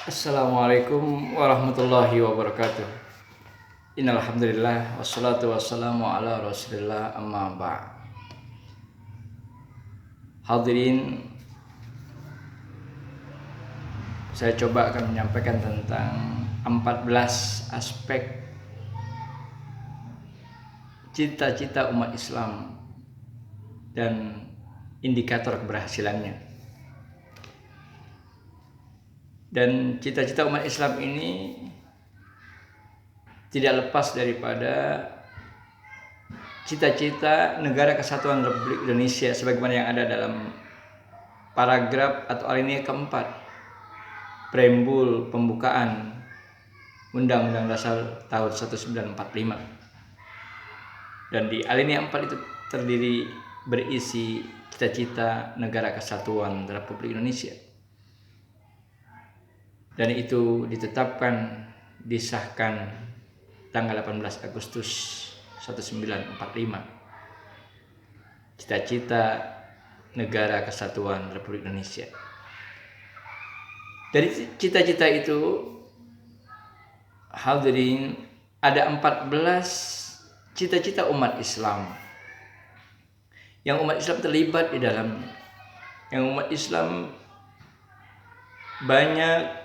Assalamualaikum warahmatullahi wabarakatuh. Innal hamdalillah wassalatu wassalamu ala Rasulillah amma ba'd. Hadirin, saya coba akan menyampaikan tentang 14 aspek cita-cita umat Islam dan indikator keberhasilannya. Dan cita-cita umat Islam ini tidak lepas daripada cita-cita negara kesatuan Republik Indonesia sebagaimana yang ada dalam paragraf atau alinea keempat preambul pembukaan Undang-Undang Dasar tahun 1945. Dan di alinea 4 itu berisi cita-cita negara kesatuan Republik Indonesia. Dan itu ditetapkan, disahkan tanggal 18 Agustus 1945. Cita-cita negara kesatuan Republik Indonesia. Dari cita-cita itu, hadirin, ada 14 cita-cita umat Islam yang umat Islam terlibat di dalamnya. Yang umat Islam banyak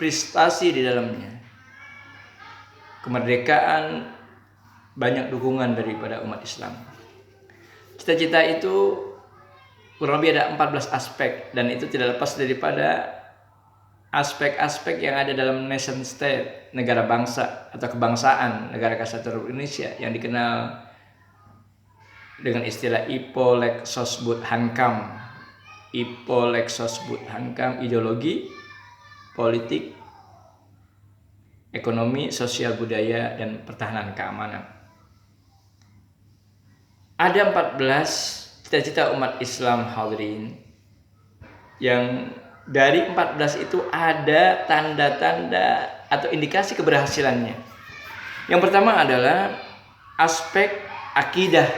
prestasi di dalamnya. Kemerdekaan banyak dukungan daripada umat Islam. Cita-cita itu kurang lebih ada 14 aspek, dan itu tidak lepas daripada aspek-aspek yang ada dalam nation state, negara bangsa atau kebangsaan negara kesatuan Republik Indonesia yang dikenal dengan istilah IPO Lex Sosbud Hankam. IPO Lex Sosbud Hankam, ideologi, politik, ekonomi, sosial, budaya, dan pertahanan keamanan. Ada 14 cita-cita umat Islam, hadirin, yang dari 14 itu ada tanda-tanda atau indikasi keberhasilannya. Yang pertama adalah aspek akidah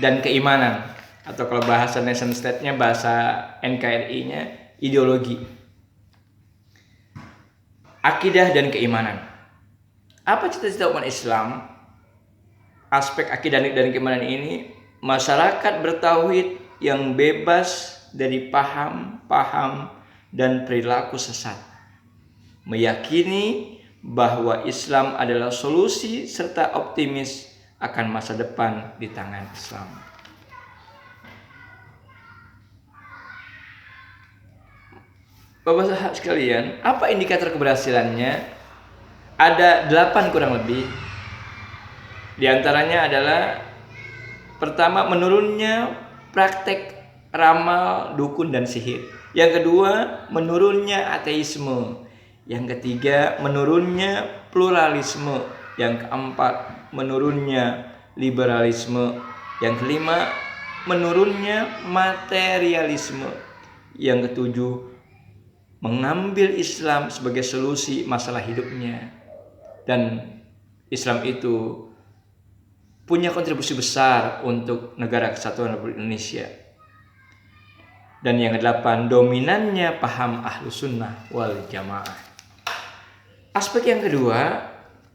dan keimanan, atau kalau bahasa nation state-nya, bahasa NKRI-nya, ideologi. Akidah dan keimanan. Apa cita-cita umat Islam? Aspek akidah dan keimanan ini, masyarakat bertauhid yang bebas dari paham dan perilaku sesat. Meyakini bahwa Islam adalah solusi serta optimis akan masa depan di tangan Islam. Bapak sekalian, apa indikator keberhasilannya? Ada 8 kurang lebih. Di antaranya adalah pertama, menurunnya praktek ramal, dukun, dan sihir. Yang kedua, menurunnya ateisme. Yang ketiga, menurunnya pluralisme. Yang keempat, menurunnya liberalisme. Yang kelima, menurunnya materialisme. Yang ketujuh, mengambil Islam sebagai solusi masalah hidupnya. Dan Islam itu punya kontribusi besar untuk negara kesatuan Republik Indonesia. Dan yang kedelapan, dominannya paham Ahlus Sunnah wal Jamaah. Aspek yang kedua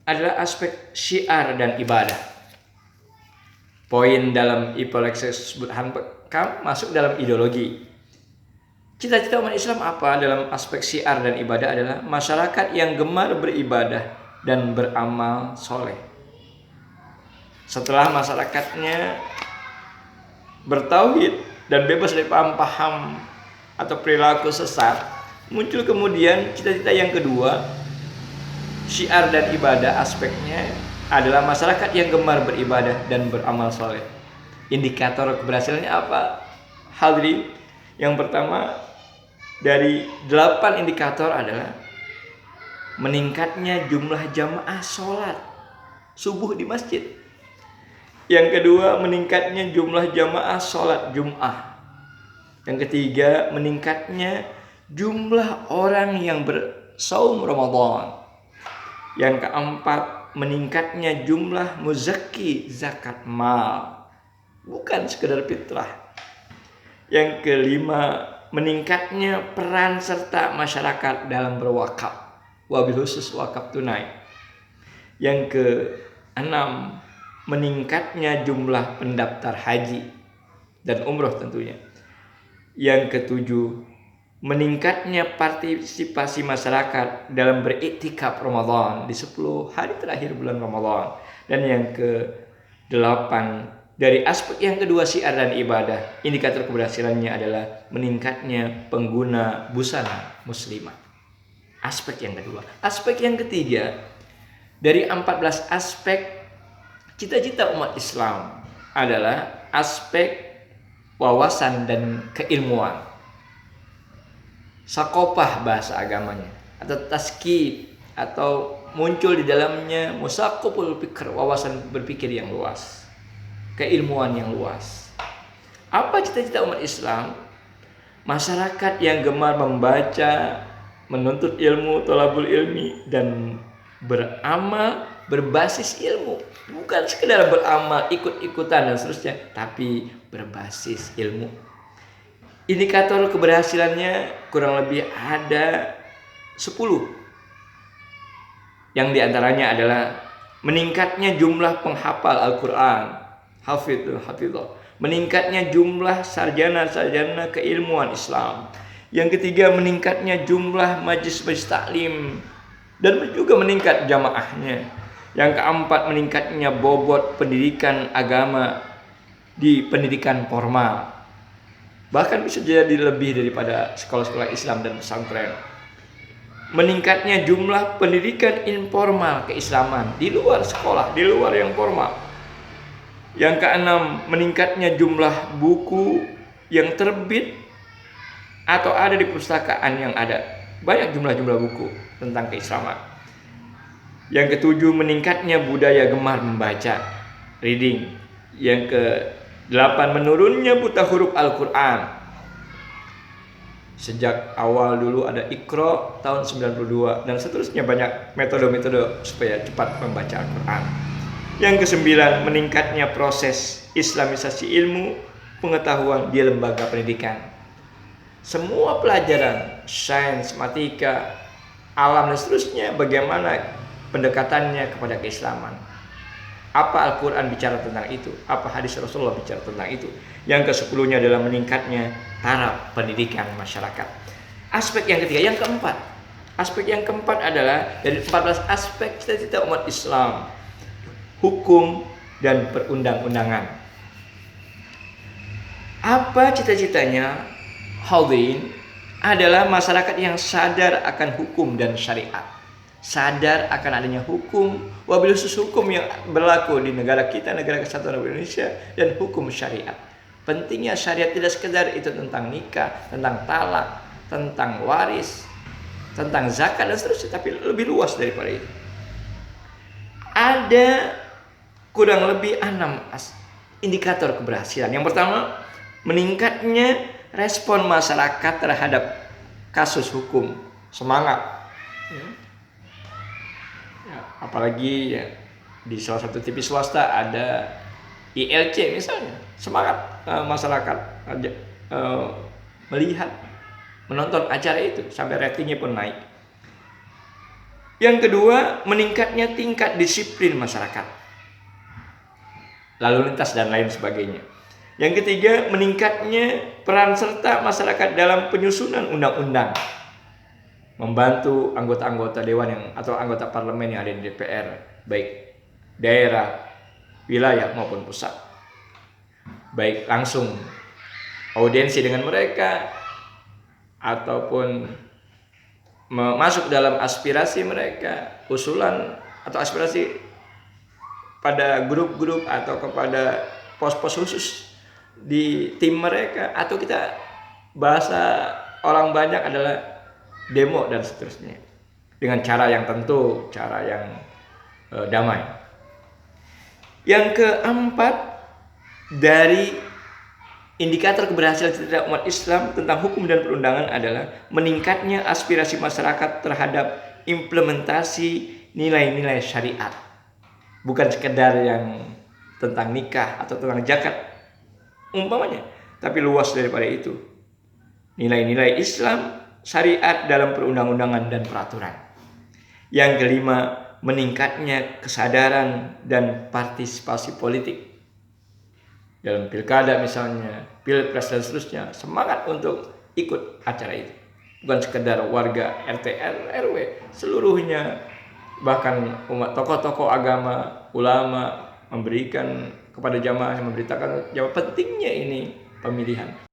adalah aspek syiar dan ibadah. Poin dalam Ipolexes Hankam masuk dalam ideologi. Cita-cita umat Islam apa dalam aspek syiar dan ibadah adalah masyarakat yang gemar beribadah dan beramal soleh. Setelah masyarakatnya bertauhid dan bebas dari paham atau perilaku sesat, muncul kemudian cita-cita yang kedua, syiar dan ibadah. Aspeknya adalah masyarakat yang gemar beribadah dan beramal soleh. Indikator keberhasilannya apa? Hadirin, yang pertama dari 8 indikator adalah meningkatnya jumlah jamaah sholat subuh di masjid. Yang kedua, meningkatnya jumlah jamaah sholat Jum'ah. Yang ketiga, meningkatnya jumlah orang yang bersaum Ramadan. Yang keempat, meningkatnya jumlah muzaki zakat mal, bukan sekedar fitrah. Yang kelima, meningkatnya peran serta masyarakat dalam berwakaf, wabil khusus wakaf tunai. Yang keenam, meningkatnya jumlah pendaftar haji dan umroh tentunya. Yang ketujuh, meningkatnya partisipasi masyarakat dalam beriktikaf Ramadan di 10 hari terakhir bulan Ramadan. Dan yang ke-8, dari aspek yang kedua syiar dan ibadah, indikator keberhasilannya adalah meningkatnya pengguna busana muslimah. Aspek yang kedua. Aspek yang ketiga, dari 14 aspek cita-cita umat Islam adalah aspek wawasan dan keilmuan. Sakopah bahasa agamanya, atau taskib, atau muncul di dalamnya musaqupul fikr, wawasan berpikir yang luas, keilmuan yang luas. Apa cita-cita umat Islam? Masyarakat yang gemar membaca, menuntut ilmu, thalabul ilmi, dan beramal berbasis ilmu. Bukan sekedar beramal ikut-ikutan dan seterusnya, tapi berbasis ilmu. Indikator keberhasilannya kurang lebih ada 10. Yang diantaranya adalah meningkatnya jumlah penghafal Al-Quran, hafidhah, meningkatnya jumlah sarjana-sarjana keilmuan Islam. Yang ketiga, meningkatnya jumlah majlis-majlis taklim dan juga meningkat jamaahnya. Yang keempat, meningkatnya bobot pendidikan agama di pendidikan formal. Bahkan bisa jadi lebih daripada sekolah-sekolah Islam dan pesantren. Meningkatnya jumlah pendidikan informal keislaman di luar sekolah, di luar yang formal. Yang keenam, meningkatnya jumlah buku yang terbit atau ada di perpustakaan yang ada. Banyak jumlah buku tentang keislaman. Yang ketujuh, meningkatnya budaya gemar membaca, reading. Yang ke-8, menurunnya buta huruf Al-Quran. Sejak awal dulu ada Iqra tahun 92 dan seterusnya, banyak metode-metode supaya cepat membaca Al-Quran. Yang ke-9, meningkatnya proses islamisasi ilmu pengetahuan di lembaga pendidikan. Semua pelajaran sains, matematika, alam dan seterusnya, bagaimana pendekatannya kepada keislaman. Apa Al-Quran bicara tentang itu? Apa hadis Rasulullah bicara tentang itu? Yang ke-10-nya adalah meningkatnya taraf pendidikan masyarakat. Aspek yang ketiga, yang keempat. Aspek yang keempat adalah dari 14 aspek cita-cita umat Islam, hukum dan perundang-undangan. Apa cita-citanya? Hadirin, adalah masyarakat yang sadar akan hukum dan syariat. Sadar akan adanya hukum, wabil khusus hukum yang berlaku di negara kita, negara kesatuan Republik Indonesia, dan hukum syariat. Pentingnya syariat tidak sekedar itu tentang nikah, tentang talak, tentang waris, tentang zakat dan seterusnya, tapi lebih luas daripada itu. Ada kurang lebih 6 indikator keberhasilan. Yang pertama, meningkatnya respon masyarakat terhadap kasus hukum, semangat. Apalagi ya, di salah satu TV swasta ada ILC misalnya, semangat masyarakat melihat, menonton acara itu sampai ratingnya pun naik. Yang kedua, meningkatnya tingkat disiplin masyarakat, lalu lintas dan lain sebagainya. Yang ketiga, meningkatnya peran serta masyarakat dalam penyusunan undang-undang, membantu anggota-anggota dewan yang atau anggota parlemen yang ada di DPR, baik daerah, wilayah maupun pusat, baik langsung audiensi dengan mereka ataupun masuk dalam aspirasi mereka, usulan atau aspirasi pada grup-grup atau kepada pos-pos khusus di tim mereka, atau kita bahasa orang banyak adalah demo dan seterusnya, dengan cara yang tentu, cara yang damai. Yang keempat, dari indikator keberhasilan cita-cita umat Islam tentang hukum dan perundangan adalah meningkatnya aspirasi masyarakat terhadap implementasi nilai-nilai syariat. Bukan sekedar yang tentang nikah atau tentang zakat umpamanya, tapi luas daripada itu. nilai-nilai Islam, syariat dalam perundang-undangan dan peraturan. Yang kelima, meningkatnya kesadaran dan partisipasi politik. Dalam pilkada misalnya, pilpres dan seterusnya, semangat untuk ikut acara itu. Bukan sekedar warga RT RW, seluruhnya, bahkan umat, tokoh-tokoh agama, ulama memberikan kepada jamaah, memberitakan jamaah pentingnya ini pemilihan.